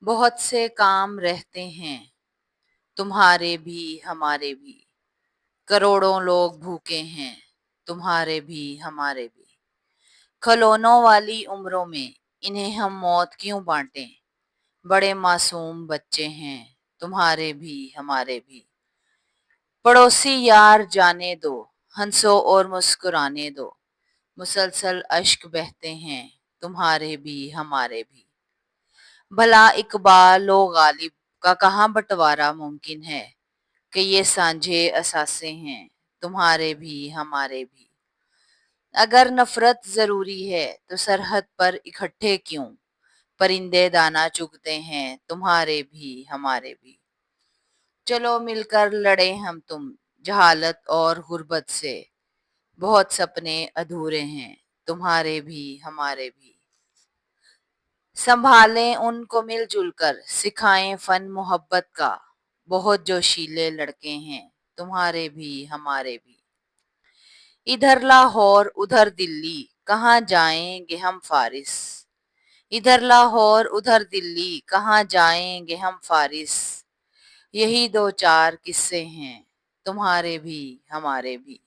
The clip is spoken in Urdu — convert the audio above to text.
بہت سے کام رہتے ہیں، تمہارے بھی ہمارے بھی، کروڑوں لوگ بھوکے ہیں، تمہارے بھی ہمارے بھی، کھلونوں والی عمروں میں انہیں ہم موت کیوں بانٹیں، بڑے معصوم بچے ہیں، تمہارے بھی ہمارے بھی، پڑوسی یار جانے دو، ہنسو اور مسکرانے دو، مسلسل اشک بہتے ہیں، تمہارے بھی ہمارے بھی، بھلا اقبال و غالب کا کہاں بٹوارا ممکن ہے کہ یہ سانجھے اثاثے ہیں، تمہارے بھی ہمارے بھی، اگر نفرت ضروری ہے تو سرحد پر اکٹھے کیوں، پرندے دانہ چگتے ہیں، تمہارے بھی ہمارے بھی، چلو مل کر لڑیں ہم تم جہالت اور غربت سے، بہت سپنے ادھورے ہیں، تمہارے بھی ہمارے بھی، سنبھالیں ان کو مل جل کر، سکھائیں فن محبت کا، بہت جوشیلے لڑکے ہیں، تمہارے بھی ہمارے بھی، ادھر لاہور ادھر دلی کہاں جائیں گے ہم فارس، ادھر لاہور ادھر دلی کہاں جائیں گے ہم فارس، یہی دو چار قصے ہیں، تمہارے بھی ہمارے بھی۔